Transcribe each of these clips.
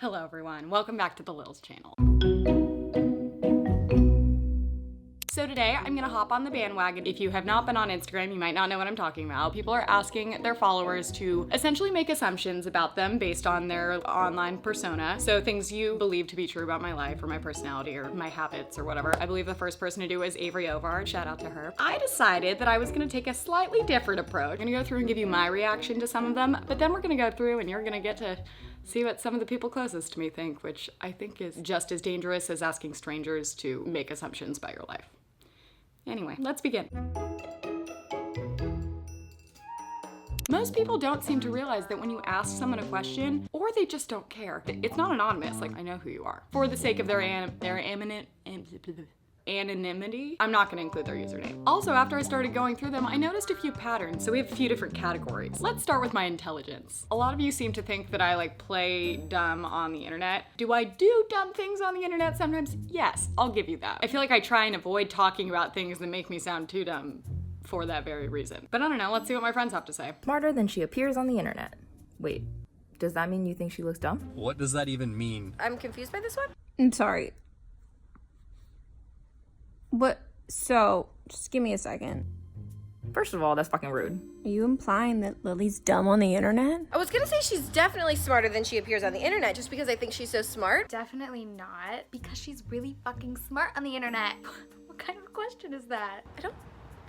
Hello everyone, welcome back to the Lil's channel. So today I'm gonna hop on the bandwagon. If you have not been on Instagram, you might not know what I'm talking about. People are asking their followers to essentially make assumptions about them based on their online persona. So things you believe to be true about my life or my personality or my habits or whatever. I believe the first person to do is Avrey Ovard, shout out to her. I decided that I was gonna take a slightly different approach. I'm gonna go through and give you my reaction to some of them, but then we're gonna go through and you're gonna get to see what some of the people closest to me think, which I think is just as dangerous as asking strangers to make assumptions about your life. Anyway, let's begin. Most people don't seem to realize that when you ask someone a question, or they just don't care, it's not anonymous, like I know who you are. For the sake of their anonymity, I'm not gonna include their username. Also, after I started going through them, I noticed a few patterns, so we have a few different categories. Let's start with my intelligence. A lot of you seem to think that I play dumb on the internet. Do I do dumb things on the internet sometimes? Yes, I'll give you that. I feel like I try and avoid talking about things that make me sound too dumb for that very reason. But I don't know, let's see what my friends have to say. Smarter than she appears on the internet. Wait, does that mean you think she looks dumb? What does that even mean? I'm confused by this one. I'm sorry. What? So, just give me a second. First of all, that's fucking rude. Are you implying that Lily's dumb on the internet? I was gonna say she's definitely smarter than she appears on the internet just because I think she's so smart. Definitely not, because she's really fucking smart on the internet. What kind of question is that? I don't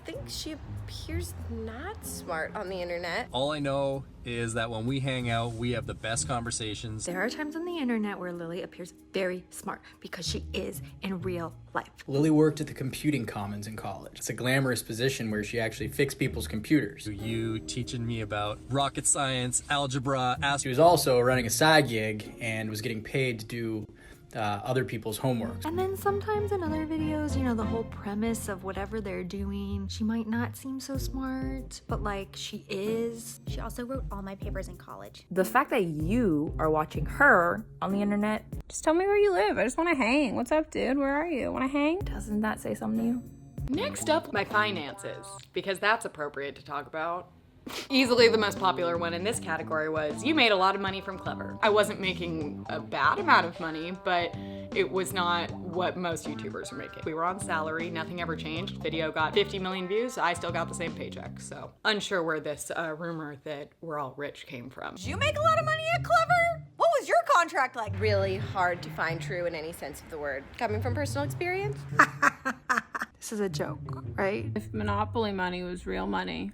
think she appears not smart on the internet. All I know is that when we hang out, we have the best conversations. There are times on the internet where Lily appears very smart because she is in real life. Lily worked at the computing commons in college. It's a glamorous position where she actually fixed people's computers. You teaching me about rocket science, algebra, She was also running a side gig and was getting paid to do other people's homework. And then sometimes in other videos, you know, the whole premise of whatever they're doing, she might not seem so smart, but she is. She also wrote all my papers in college. The fact that you are watching her on the internet, Just tell me where you live. I just want to hang. What's up, dude? Where are you? Want to hang? doesn't that say something to you? Next up, my finances, because that's appropriate to talk about. Easily the most popular one in this category was, you made a lot of money from Clever. I wasn't making a bad amount of money, but it was not what most YouTubers are making. We were on salary, nothing ever changed. Video got 50 million views, I still got the same paycheck, so. Unsure where this rumor that we're all rich came from. Did you make a lot of money at Clever? What was your contract like? Really hard to find true in any sense of the word. Coming from personal experience? This is a joke, right? If Monopoly money was real money,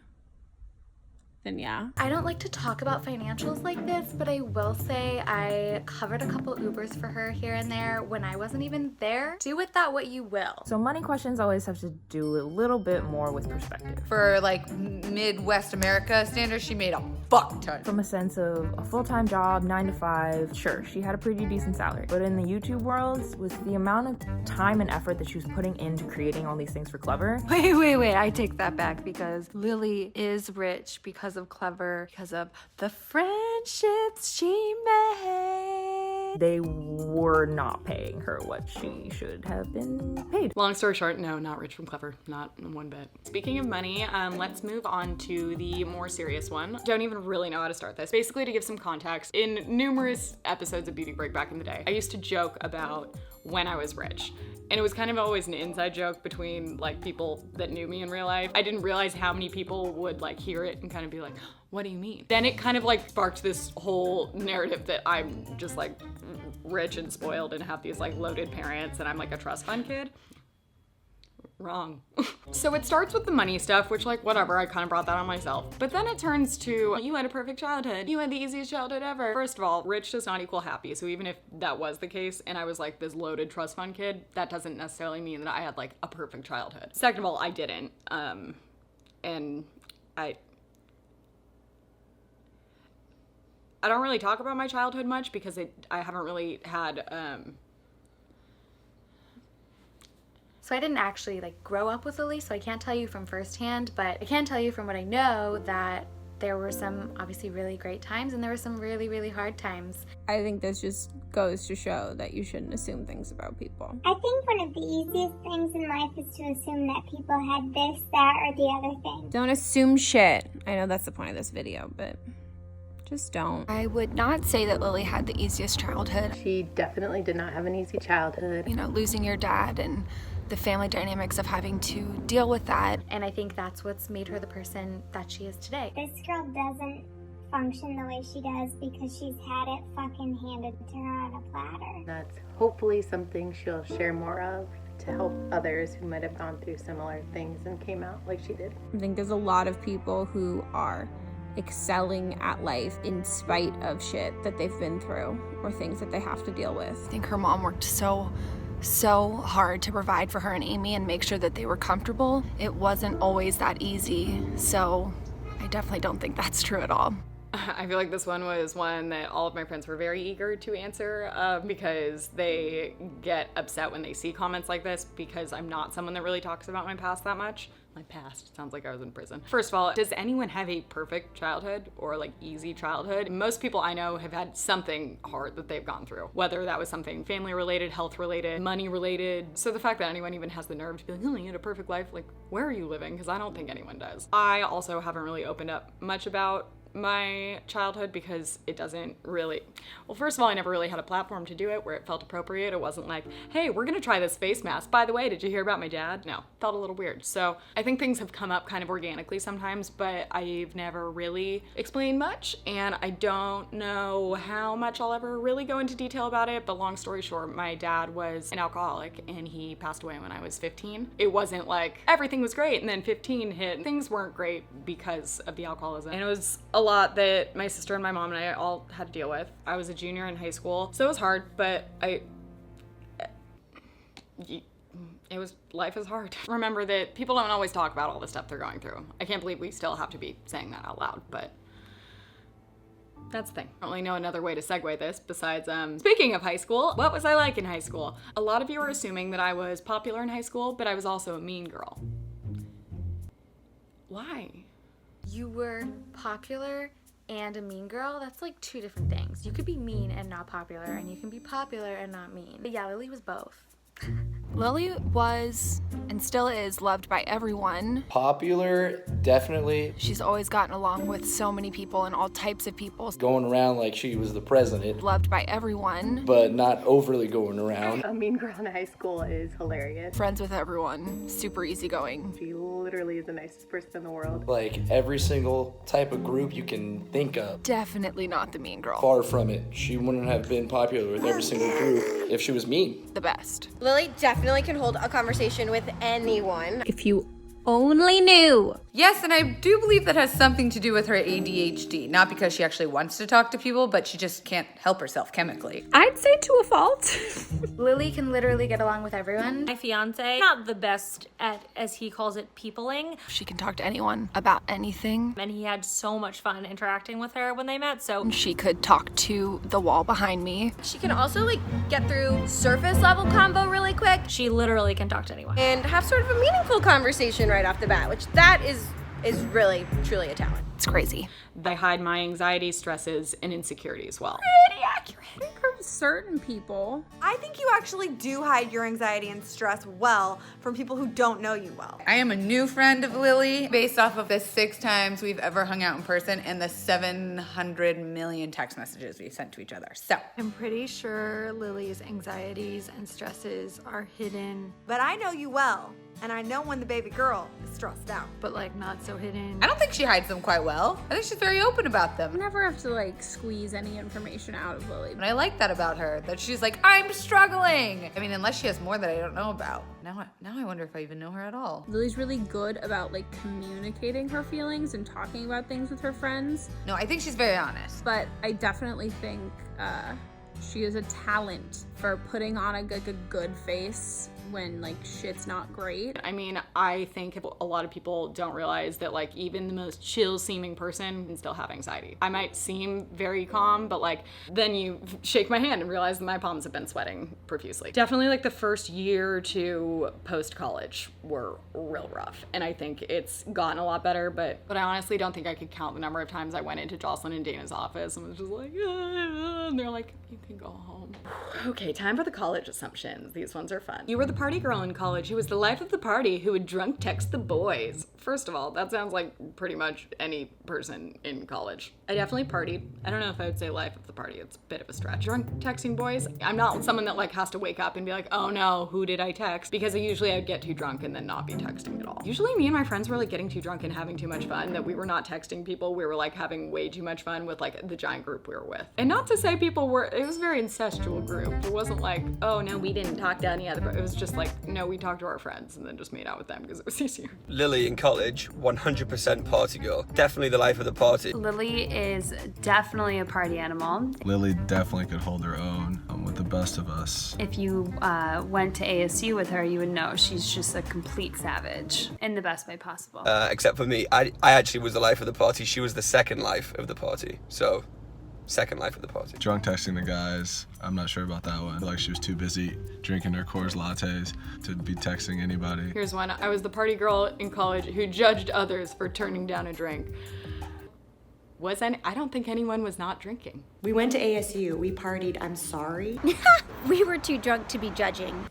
then yeah. I don't like to talk about financials like this, but I will say I covered a couple Ubers for her here and there when I wasn't even there. Do with that what you will. So money questions always have to do a little bit more with perspective. For Midwest America standards, she made a fuck ton. From a sense of a full-time job, 9 to 5, sure, she had a pretty decent salary. But in the YouTube world, with the amount of time and effort that she was putting into creating all these things for Clever. Wait, I take that back because Lily is rich because of Clever, because of the friendships she made. They were not paying her what she should have been paid. Long story short, no, not rich from Clever, not one bit. Speaking of money, let's move on to the more serious one. Don't even really know how to start this. Basically, to give some context, in numerous episodes of Beauty Break back in the day, I used to joke about when I was rich. And it was kind of always an inside joke between people that knew me in real life. I didn't realize how many people would hear it and kind of be like, what do you mean? Then it kind of sparked this whole narrative that I'm just rich and spoiled and have these loaded parents and I'm a trust fund kid. Wrong. So it starts with the money stuff, which whatever, I kind of brought that on myself. But then it turns to, you had a perfect childhood. You had the easiest childhood ever. First of all, rich does not equal happy. So even if that was the case and I was this loaded trust fund kid, that doesn't necessarily mean that I had a perfect childhood. Second of all, I didn't. And I don't really talk about my childhood much because I haven't really had, So I didn't actually grow up with Lily, so I can't tell you from firsthand, but I can tell you from what I know that there were some obviously really great times and there were some really, really hard times. I think this just goes to show that you shouldn't assume things about people. I think one of the easiest things in life is to assume that people had this, that, or the other thing. Don't assume shit. I know that's the point of this video, but Just don't. I would not say that Lily had the easiest childhood. She definitely did not have an easy childhood. You know, losing your dad and the family dynamics of having to deal with that. And I think that's what's made her the person that she is today. This girl doesn't function the way she does because she's had it fucking handed to her on a platter. That's hopefully something she'll share more of to help others who might have gone through similar things and came out like she did. I think there's a lot of people who are excelling at life in spite of shit that they've been through or things that they have to deal with. I think her mom worked so hard to provide for her and Amy and make sure that they were comfortable. It wasn't always that easy, so I definitely don't think that's true at all. I feel like this one was one that all of my friends were very eager to answer because they get upset when they see comments like this because I'm not someone that really talks about my past that much. My past sounds like I was in prison. First of all, does anyone have a perfect childhood or like easy childhood? Most people I know have had something hard that they've gone through, whether that was something family related, health related, money related. So the fact that anyone even has the nerve to be like, oh, you had a perfect life, like where are you living? Because I don't think anyone does. I also haven't really opened up much about my childhood because it doesn't really, well, first of all, I never really had a platform to do it where it felt appropriate. It wasn't like, hey, we're gonna try this face mask. By the way, did you hear about my dad? No, felt a little weird. So I think things have come up kind of organically sometimes, but I've never really explained much, and I don't know how much I'll ever really go into detail about it, but long story short, my dad was an alcoholic and he passed away when I was 15. It wasn't like everything was great and then 15 hit. Things weren't great because of the alcoholism, and it was a lot that my sister and my mom and I all had to deal with. I was a junior in high school, so it was hard, but life is hard. Remember that people don't always talk about all the stuff they're going through. I can't believe we still have to be saying that out loud, but that's the thing. I don't really know another way to segue this besides, speaking of high school, what was I like in high school? A lot of you are assuming that I was popular in high school, but I was also a mean girl. Why? You were popular and a mean girl. That's like two different things. You could be mean and not popular, and you can be popular and not mean. But yeah, Lily was both. Lily was, and still is, loved by everyone. Popular, definitely. She's always gotten along with so many people and all types of people. Going around like she was the president. Loved by everyone. But not overly going around. A mean girl in high school is hilarious. Friends with everyone, super easygoing. She literally is the nicest person in the world. Like every single type of group you can think of. Definitely not the mean girl. Far from it. She wouldn't have been popular with every single group if she was mean. The best. Lily definitely can hold a conversation with anyone. If you only knew. Yes, and I do believe that has something to do with her ADHD. Not because she actually wants to talk to people, but she just can't help herself chemically. I'd say to a fault. Lily can literally get along with everyone. My fiance, not the best at, as he calls it, peopling. She can talk to anyone about anything. And he had so much fun interacting with her when they met, so. She could talk to the wall behind me. She can also like get through surface level combo really quick. She literally can talk to anyone. And have sort of a meaningful conversation right off the bat, which that is really, truly a talent. It's crazy. I hide my anxiety, stresses, and insecurities well. Pretty accurate. I think from certain people. I think you actually do hide your anxiety and stress well from people who don't know you well. I am a new friend of Lily based off of the 6 times we've ever hung out in person and the 700 million text messages we've sent to each other. So I'm pretty sure Lily's anxieties and stresses are hidden. But I know you well, and I know when the baby girl is stressed out. But like not so hidden. I don't think she hides them quite well. I think she's very open about them. I never have to like squeeze any information out of Lily. And I like that about her, that she's like, I'm struggling. I mean, unless she has more that I don't know about. Now I wonder if I even know her at all. Lily's really good about like communicating her feelings and talking about things with her friends. No, I think she's very honest. But I definitely think she is a talent for putting on a good face when like shit's not great. I mean, I think a lot of people don't realize that like even the most chill seeming person can still have anxiety. I might seem very calm, but like then you shake my hand and realize that my palms have been sweating profusely. Definitely like the first year or two post college were real rough, and I think it's gotten a lot better, but I honestly don't think I could count the number of times I went into Jocelyn and Dana's office and was just like, and they're like, you can go home. Okay, time for the college assumptions. These ones are fun. You were the party girl in college who was the life of the party who would drunk text the boys. First of all, that sounds like pretty much any person in college. I definitely partied. I don't know if I would say life of the party. It's a bit of a stretch. Drunk texting boys. I'm not someone that like has to wake up and be like, oh no, who did I text? Because usually I'd get too drunk and then not be texting at all. Usually me and my friends were like getting too drunk and having too much fun that we were not texting people. We were like having way too much fun with like the giant group we were with. And not to say it was a very incestual group. It wasn't like, oh no, we didn't talk to any other, it was just like, no, we talked to our friends and then just made out with them because it was easier. Lily in college, 100% party girl. Definitely the life of the party. Lily is definitely a party animal. Lily definitely could hold her own with the best of us. If you went to ASU with her, you would know she's just a complete savage in the best way possible. Except for me, I actually was the life of the party. She was the second life of the party. So, second life of the party. Drunk texting the guys, I'm not sure about that one. I feel like she was too busy drinking her Coors lattes to be texting anybody. Here's one. I was the party girl in college who judged others for turning down a drink. I don't think anyone was not drinking. We went to ASU, we partied, I'm sorry. We were too drunk to be judging.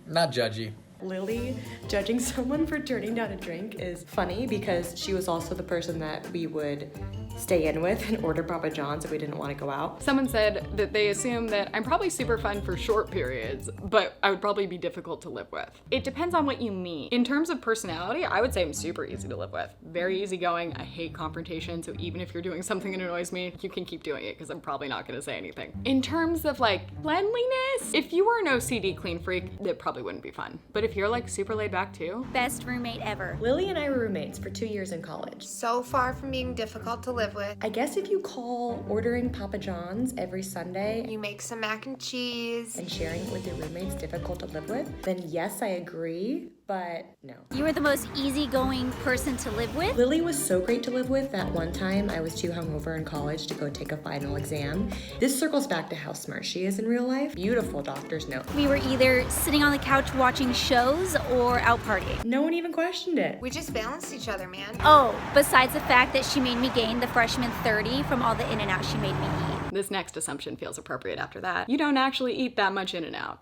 Not judgy. Lily judging someone for turning down a drink is funny because she was also the person that we would stay in with and order Papa John's if we didn't want to go out. Someone said that they assume that I'm probably super fun for short periods, but I would probably be difficult to live with. It depends on what you mean. In terms of personality, I would say I'm super easy to live with. Very easygoing. I hate confrontation, so even if you're doing something that annoys me, you can keep doing it because I'm probably not going to say anything. In terms of like cleanliness, if you were an OCD clean freak, it probably wouldn't be fun. But if you're like super laid back too. Best roommate ever. Lily and I were roommates for 2 years in college. So far from being difficult to live with. I guess if you call ordering Papa John's every Sunday, you make some mac and cheese, and sharing it with your roommates difficult to live with, then yes, I agree, but no. You were the most easygoing person to live with. Lily was so great to live with that one time I was too hungover in college to go take a final exam. This circles back to how smart she is in real life. Beautiful doctor's note. We were either sitting on the couch watching shows or out partying. No one even questioned it. We just balanced each other, man. Oh, besides the fact that she made me gain the freshman 30 from all the In-N-Out she made me eat. This next assumption feels appropriate after that. You don't actually eat that much In-N-Out.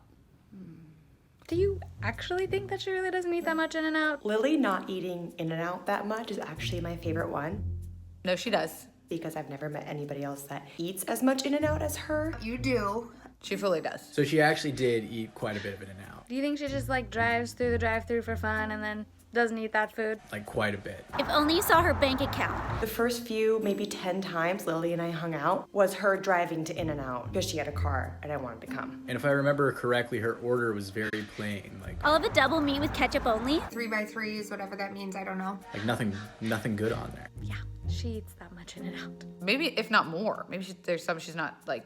Do you actually think that she really doesn't eat that much In-N-Out? Lily not eating In-N-Out that much is actually my favorite one. No, she does. Because I've never met anybody else that eats as much In-N-Out as her. You do. She fully does. So she actually did eat quite a bit of In-N-Out. Do you think she just like drives through the drive-thru for fun and then doesn't eat that food? Like quite a bit. If only you saw her bank account. The first few, maybe 10 times Lily and I hung out was her driving to In-N-Out because she had a car and I wanted to come. And if I remember correctly, her order was very plain. Like I'll have a double meat with ketchup only. 3x3s, whatever that means, I don't know. Like nothing good on there. Yeah, she eats that much In-N-Out. Maybe, if not more. Maybe there's some she's not like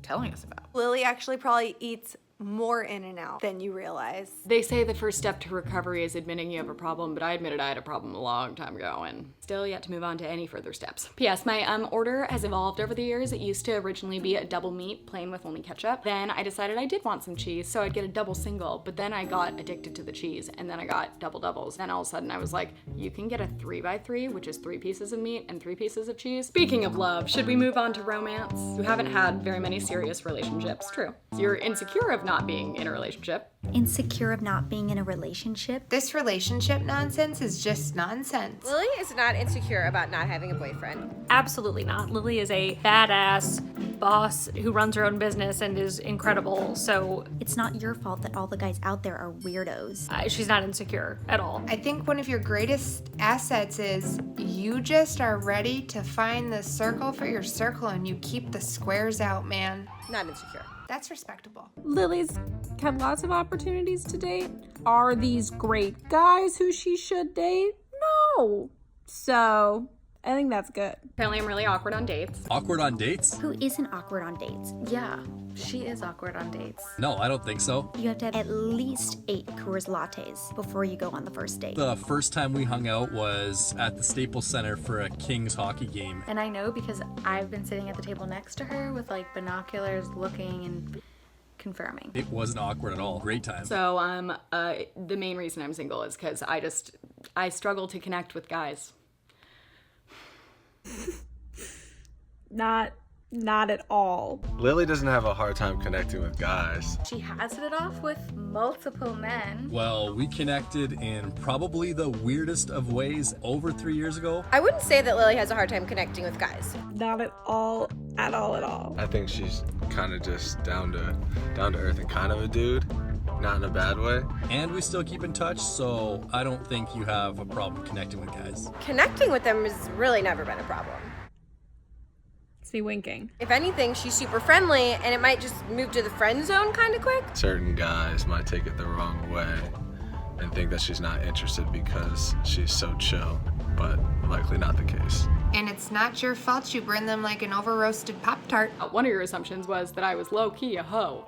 telling us about. Lily actually probably eats more In-N-Out than you realize. They say the first step to recovery is admitting you have a problem, but I admitted I had a problem a long time ago and still yet to move on to any further steps. P.S. My order has evolved over the years. It used to originally be a double meat, plain with only ketchup. Then I decided I did want some cheese, so I'd get a double single, but then I got addicted to the cheese, and then I got double doubles. Then all of a sudden I was like, you can get a 3x3, which is 3 pieces of meat and 3 pieces of cheese. Speaking of love, should we move on to romance? You haven't had very many serious relationships, true. You're insecure of not being in a relationship. Insecure of not being in a relationship? This relationship nonsense is just nonsense. Lily is not insecure about not having a boyfriend. Absolutely not. Lily is a badass boss who runs her own business and is incredible, so it's not your fault that all the guys out there are weirdos. She's not insecure at all. I think one of your greatest assets is you just are ready to find the circle for your circle and you keep the squares out, man. Not insecure. That's respectable. Lily's had lots of opportunities to date. Are these great guys who she should date? No. So, I think that's good. Apparently I'm really awkward on dates. Awkward on dates? Who isn't awkward on dates? Yeah, she is awkward on dates. No, I don't think so. You have to have at least 8 Coors lattes before you go on the first date. The first time we hung out was at the Staples Center for a Kings hockey game. And I know because I've been sitting at the table next to her with like binoculars looking and confirming. It wasn't awkward at all. Great time. So the main reason I'm single is because I struggle to connect with guys. Not Not at all. Lily doesn't have a hard time connecting with guys. She has hit it off with multiple men. Well, we connected in probably the weirdest of ways over 3 years ago. I wouldn't say that Lily has a hard time connecting with guys. Not at all, at all, at all. I think she's kind of just down to earth and kind of a dude, not in a bad way. And we still keep in touch, so I don't think you have a problem connecting with guys. Connecting with them has really never been a problem. See winking. If anything, she's super friendly, and it might just move to the friend zone kind of quick. Certain guys might take it the wrong way and think that she's not interested because she's so chill, but likely not the case. And it's not your fault you burn them like an over-roasted Pop-Tart. One of your assumptions was that I was low-key a hoe.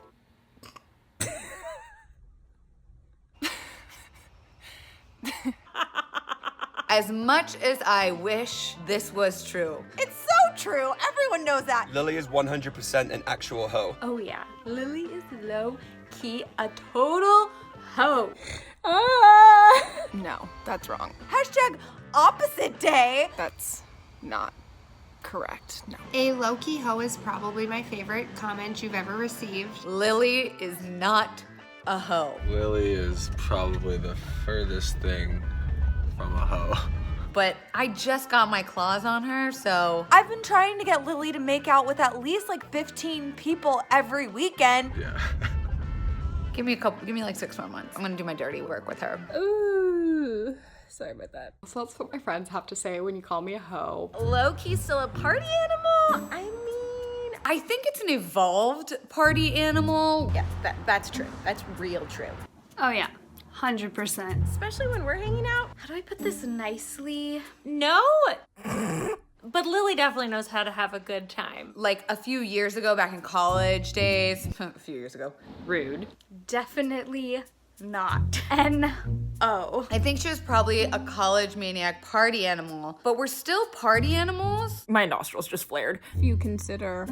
As much as I wish this was true. It's so true. Everyone knows that. Lily is 100% an actual hoe. Oh yeah, Lily is low-key a total hoe. No, that's wrong. Hashtag opposite day. That's not correct, no. A low-key hoe is probably my favorite comment you've ever received. Lily is not a hoe. Lily is probably the furthest thing from a hoe. But I just got my claws on her, so. I've been trying to get Lily to make out with at least like 15 people every weekend. Yeah. Give me like 6 more months. I'm gonna do my dirty work with her. Ooh. Sorry about that. So that's what my friends have to say when you call me a hoe. Low-key still a party animal? I think it's an evolved party animal. Yeah, that's true. That's real true. Oh yeah, 100%. Especially when we're hanging out. How do I put this nicely? No, but Lily definitely knows how to have a good time. Like a few years ago, back in college days. A few years ago. Rude. Definitely not. N-O. I think she was probably a college maniac party animal, but we're still party animals. My nostrils just flared. If you consider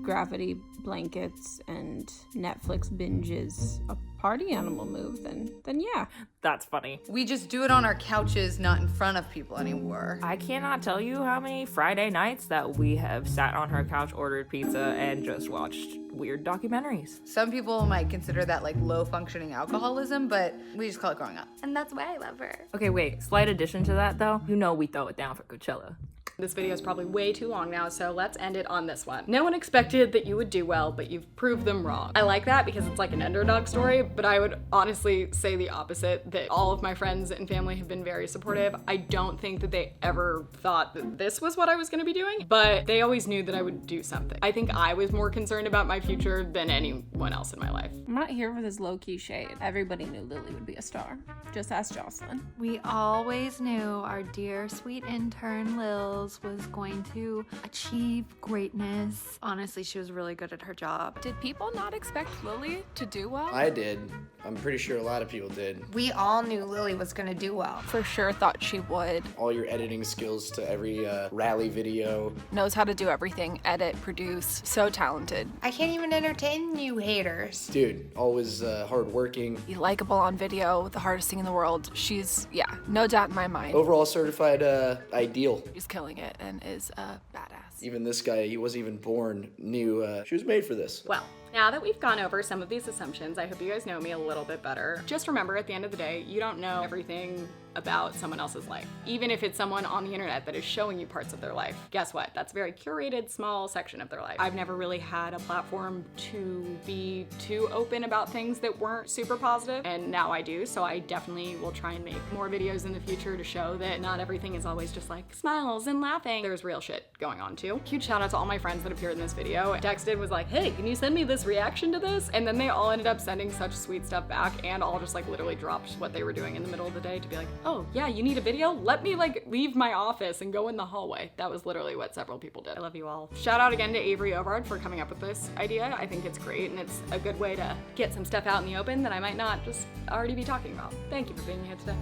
gravity blankets and Netflix binges a party animal move, then yeah. That's funny. We just do it on our couches, not in front of people anymore. I cannot tell you how many Friday nights that we have sat on her couch, ordered pizza, and just watched weird documentaries. Some people might consider that like low functioning alcoholism, but we just call it growing up. And that's why I love her. Okay, wait, slight addition to that though. You know we throw it down for Coachella. This video is probably way too long now, so let's end it on this one. No one expected that you would do well, but you've proved them wrong. I like that because it's like an underdog story, but I would honestly say the opposite, that all of my friends and family have been very supportive. I don't think that they ever thought that this was what I was gonna be doing, but they always knew that I would do something. I think I was more concerned about my future than anyone else in my life. I'm not here for this low-key shade. Everybody knew Lily would be a star. Just ask Jocelyn. We always knew our dear sweet intern Lils was going to achieve greatness. Honestly, she was really good at her job. Did people not expect Lily to do well? I did. I'm pretty sure a lot of people did. We all knew Lily was gonna do well. For sure thought she would. All your editing skills to every rally video. Knows how to do everything, edit, produce, so talented. I can't even entertain you haters. Dude, always hardworking. Likable on video, the hardest thing in the world. She's, yeah, no doubt in my mind. Overall certified ideal. She's killing it and is a badass. Even this guy, he wasn't even born, knew she was made for this. Well, now that we've gone over some of these assumptions, I hope you guys know me a little bit better. Just remember, at the end of the day, you don't know everything about someone else's life. Even if it's someone on the internet that is showing you parts of their life. Guess what? That's a very curated, small section of their life. I've never really had a platform to be too open about things that weren't super positive, and now I do, so I definitely will try and make more videos in the future to show that not everything is always just like smiles and laughing. There's real shit going on too. Huge shout out to all my friends that appeared in this video. Texted, was like, hey, can you send me this reaction to this? And then they all ended up sending such sweet stuff back, and all just like literally dropped what they were doing in the middle of the day to be like, oh yeah, you need a video? Let me like leave my office and go in the hallway. That was literally what several people did. I love you all. Shout out again to Avrey Ovard for coming up with this idea. I think it's great, and it's a good way to get some stuff out in the open that I might not just already be talking about. Thank you for being here today.